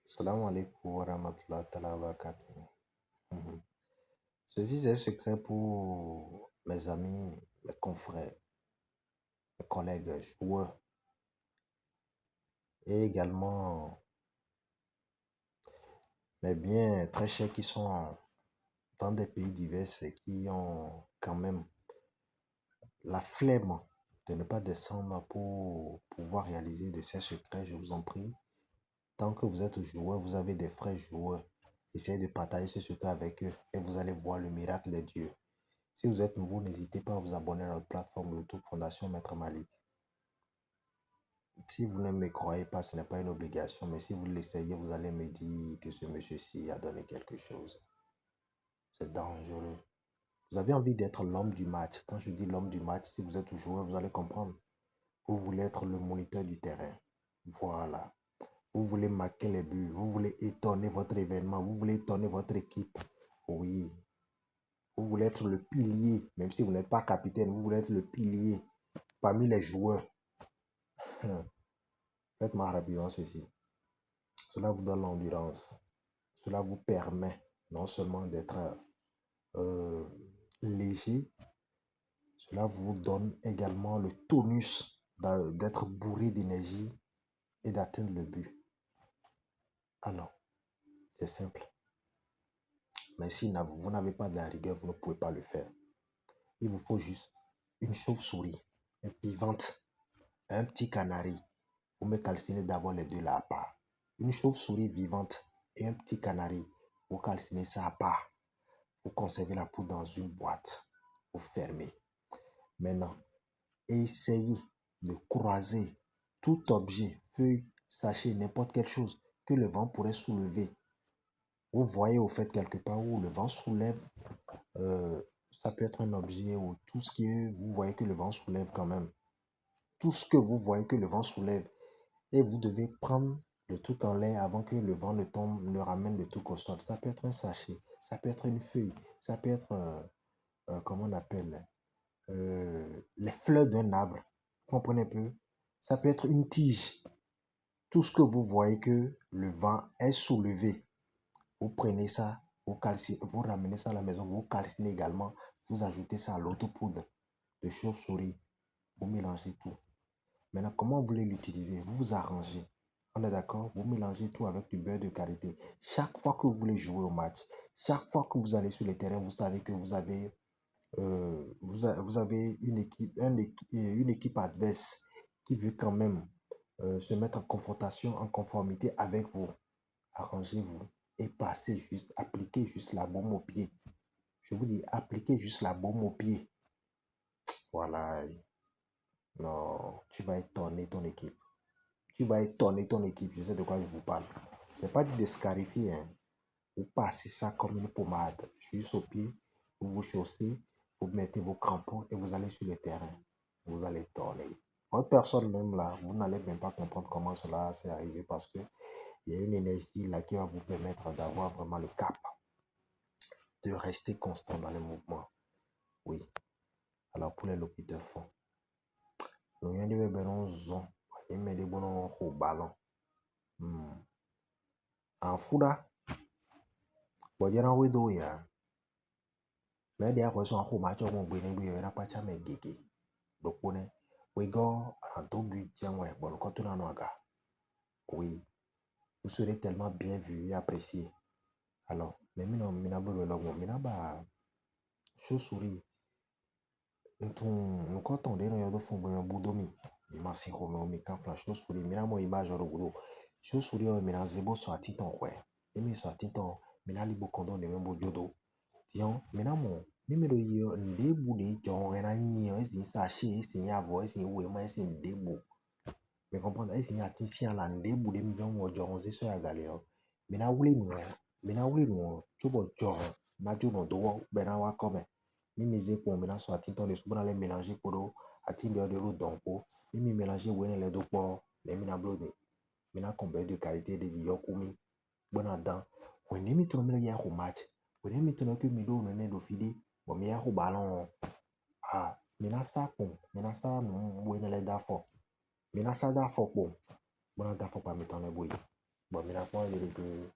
Salam alaikum wa rahmatullahi ta'ala wa barakatuh. Mhm. Ceci, c'est un secret pour mes amis, mes confrères, mes collègues joueurs et également mes biens très chers qui sont dans des pays divers et qui ont quand même la flemme de ne pas descendre pour pouvoir réaliser de ces secrets. Je vous en prie, tant que vous êtes joueur, vous avez des frères joueurs. Essayez de partager ce secret avec eux et vous allez voir le miracle des dieux. Si vous êtes nouveau, n'hésitez pas à vous abonner à notre plateforme YouTube Fondation Maître Malik. Si vous ne me croyez pas, ce n'est pas une obligation, mais si vous l'essayez, vous allez me dire que ce monsieur-ci a donné quelque chose. C'est dangereux. Vous avez envie d'être l'homme du match. Quand je dis l'homme du match, si vous êtes joueur, vous allez comprendre. Vous voulez être le moniteur du terrain. Voilà. Vous voulez marquer les buts. Vous voulez étonner votre événement. Vous voulez étonner votre équipe. Oui. Vous voulez être le pilier. Même si vous n'êtes pas capitaine, vous voulez être le pilier parmi les joueurs. Faites-moi rapidement ceci. Cela vous donne l'endurance. Cela vous permet non seulement d'être euh, léger, cela vous donne également le tonus d'être bourré d'énergie et d'atteindre le but. Alors, c'est simple. Mais si vous n'avez pas de la rigueur, vous ne pouvez pas le faire. Il vous faut juste une chauve-souris vivante, un petit canari. Vous me calcinez d'abord les deux là à part. Une chauve-souris vivante et un petit canari. Vous calcinez ça à part. Vous conservez la poudre dans une boîte. Vous fermez. Maintenant, essayez de croiser tout objet, feuille, sachet, n'importe quelle chose que le vent pourrait soulever. Vous voyez au fait quelque part où le vent soulève, ça peut être un objet ou tout ce que vous voyez que le vent soulève quand même. Tout ce que vous voyez que le vent soulève. Et vous devez prendre le truc en l'air avant que le vent ne tombe, ne ramène le truc au sol. Ça peut être un sachet, ça peut être une feuille, ça peut être, comment on appelle, les fleurs d'un arbre. Vous comprenez un peu? Ça peut être une tige. Tout ce que vous voyez que le vent est soulevé, vous prenez ça, vous ramenez ça à la maison, vous calcinez également, vous ajoutez ça à l'autre poudre de chauve-souris, vous mélangez tout. Maintenant, comment vous voulez l'utiliser? Vous vous arrangez. On est d'accord? Vous mélangez tout avec du beurre de karité. Chaque fois que vous voulez jouer au match, chaque fois que vous allez sur le terrain, vous savez que vous avez une équipe adverse qui veut quand même se mettre en confrontation, en conformité avec vous. Arrangez-vous et passez juste, appliquez juste la baume au pied. Je vous dis, appliquez juste la baume au pied. Voilà. Non, tu vas étonner ton équipe. Tu vas étonner ton équipe. Je sais de quoi je vous parle. Je n'ai pas dit de scarifier. Hein. Vous passez ça comme une pommade. Juste au pied. Vous vous chaussez. Vous mettez vos crampons et vous allez sur le terrain. Vous allez étonner. Votre personne même là, vous n'allez même pas comprendre comment cela s'est arrivé parce qu'il y a une énergie là qui va vous permettre d'avoir vraiment le cap. De rester constant dans le mouvement. Oui. Alors pour les locuteurs fonds. Nous y avons besoin zon. Il met des bons au ballon. En fouda. Bojana wedo ya. Mais des fois son home match on bene bi era pacha me gege. Dokone we go en dobu tiens ouais bon quand on en aga. Oui, vous serez tellement bien vu et apprécié. Alors, mais mina bolo logo mina ba chauve-souris. Nous quand on est dans le fond bon boudomi. Il m'a si home mi kan flan chauve-souris mina mo image ro gudo. Chauve-souris o mina zebo so atiton ouais. Et mi so atiton mina libo kondo ne membo jodo. Tiens, maintenant, numéro yo, ndebu de John Renani, c'est sachet, c'est à voix, c'est où moi, c'est ndebu. Mais comprendre, c'est à tisser à la ndebu de millions de John, c'est sur la galère. Maintenant, tu vois, John, n'a tu non, doigt, ben, à comme. Ni mes pour maintenant, soit tinton de souvent les mélanger pour l'eau, à tinton de l'eau d'ampo, ni me mélanger, ouais, les deux pour les minablodés. Maintenant, combien de qualité de yokumi, bon adam, on est mis trop de au match. Wene mitino ke mido no ne do fidi bo mi ya ho balon minasa po minasa no wene le da fo minasa da fo po bona da fo pa mitone boy Bon, mais la fois, il est que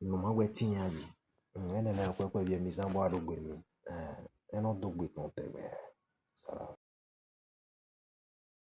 nous m'avons tigné. Elle est là, quoi, bien mis en bois de gourmet. Un autre de goût, non, t'es